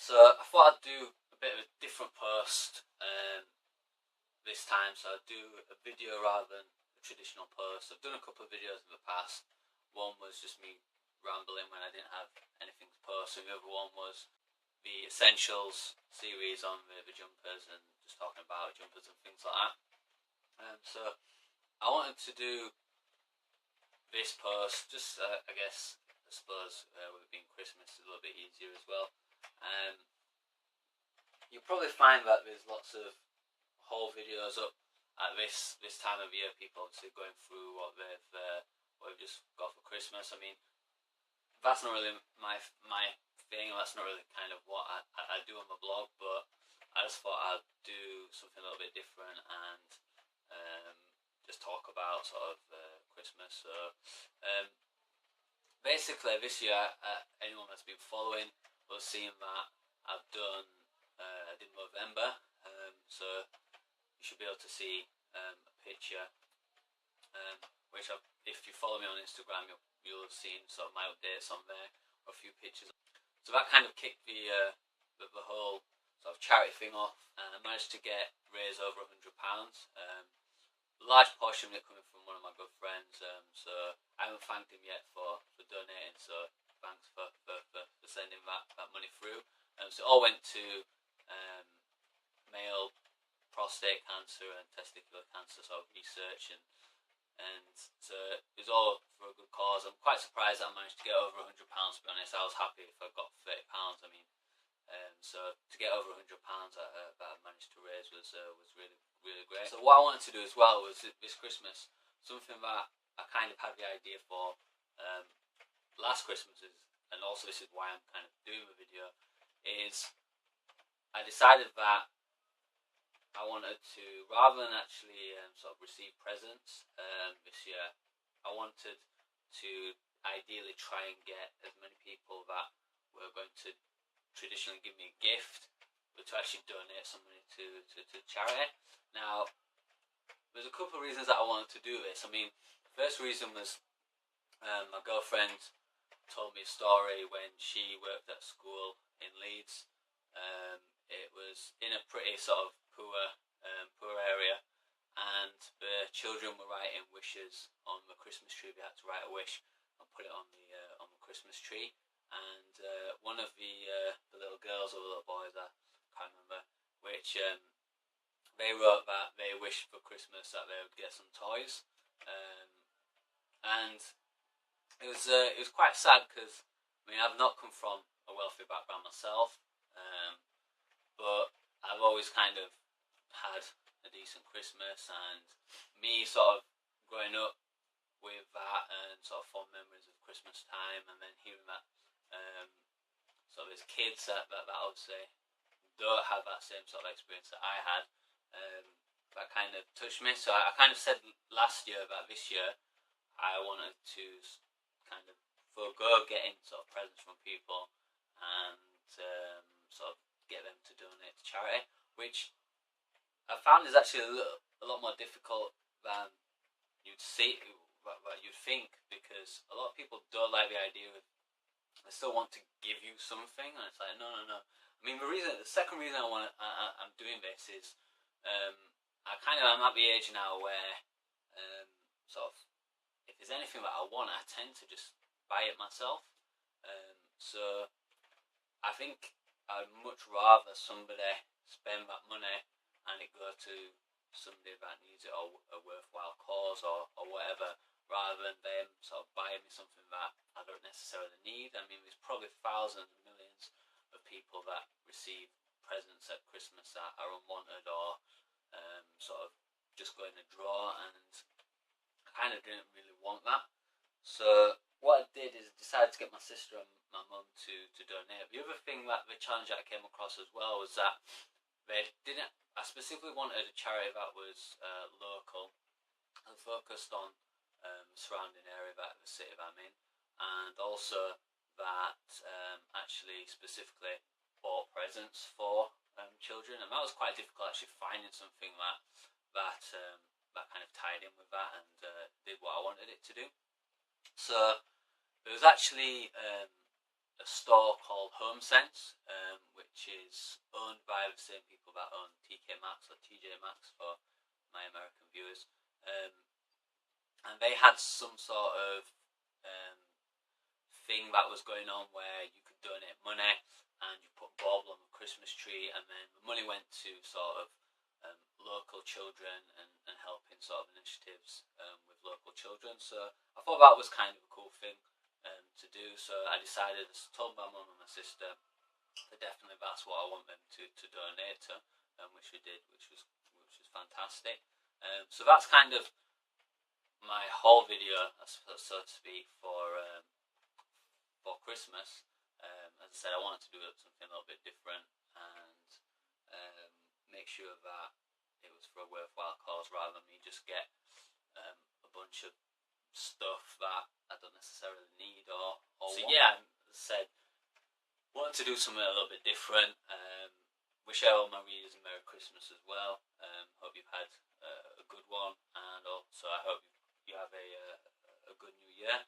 So I thought I'd do a bit of a different post this time. So I'd do a video rather than a traditional post. I've done a couple of videos in the past. One was just me rambling when I didn't have anything to post, and the other one was the Essentials series on the jumpers and just talking about jumpers and things like that. So I wanted to do this post just I suppose with it being Christmas, it's a little bit easier as well. You'll probably find that there's lots of haul videos up at this time of year. People obviously going through what they've just got for Christmas. I mean, that's not really my thing. That's not really kind of what I do on my blog. But I just thought I'd do something a little bit different and just talk about sort of Christmas. So basically, this year, anyone that's been following will have seen that I've done. I did November, so you should be able to see a picture, which if you follow me on Instagram, you'll have seen sort of my updates on there, or a few pictures. So that kind of kicked the whole sort of charity thing off, and I managed to raise over £100. A large portion of it coming from one of my good friends, so I haven't thanked him yet for donating, so thanks for sending that money through. So it all went to male prostate cancer and testicular cancer sort of research, and so it was all for a good cause. I'm quite surprised that I managed to get over £100, to be honest. I was happy if I got £30. I mean, so to get over £100 that I managed to raise was really, really great. So what I wanted to do as well was this Christmas, something that I kind of had the idea for last Christmas, and also this is why I'm kind of doing the video, is I decided that I wanted to, rather than actually sort of receive presents this year, I wanted to ideally try and get as many people that were going to traditionally give me a gift, but to actually donate some money to charity. Now, there's a couple of reasons that I wanted to do this. I mean, the first reason was my girlfriend told me a story when she worked at school in Leeds. It was in a pretty sort of poor area, and the children were writing wishes on the Christmas tree. They had to write a wish and put it on the Christmas tree. And one of the little girls or the little boys, I can't remember which, they wrote that they wished for Christmas that they would get some toys, and it was quite sad because I mean I've not come from a wealthy background myself, but I've always kind of had a decent Christmas, and me sort of growing up with that and sort of fond memories of Christmas time, and then hearing that sort of as kids that obviously don't have that same sort of experience that I had, that kind of touched me. So I kind of said last year that this year I wanted to kind of forego getting sort of presents from people and sort of get them to donate to charity, which I found is actually a lot more difficult than you'd think, because a lot of people don't like the idea of, they still want to give you something, and it's like no. I mean, the second reason I'm doing this is I'm at the age now where sort of if there's anything that I want, I tend to just buy it myself. So I think I'd much rather somebody spend that money and it go to somebody that needs it, or a worthwhile cause, or whatever, rather than them sort of buying me something that I don't necessarily need. I mean, there's probably thousands, millions of people that receive presents at Christmas that are unwanted, or sort of just go in a drawer, and I kind of didn't really want that. So what I did is decided to get my sister and my mum to donate. The other thing, that the challenge that I came across as well, was that I specifically wanted a charity that was local and focused on the surrounding area, that the city that I'm in, and also that actually specifically bought presents for children. And that was quite difficult, actually finding something that kind of tied in with that and did what I wanted it to do. So there was actually a store called HomeSense, which which is owned by the same people that own TK Maxx or TJ Maxx for my American viewers. And they had some sort of thing that was going on where you could donate money and you put a bauble on the Christmas tree, and then the money went to sort of local children and helping sort of initiatives with local children. So I thought that was kind of a cool thing to do. So I decided, I told my mum and my sister that definitely that's what I want them to donate to, which we did, which was fantastic. So that's kind of my haul video, so to speak, for Christmas. As I said, I wanted to do something a little bit different and make sure that it was for a worthwhile cause, rather than me just get a bunch of stuff that I don't necessarily need or so want. Yeah, as I said, wanted to do something a little bit different. Wish all my readers a Merry Christmas as well. Hope you've had a good one, and also I hope you have a good New Year.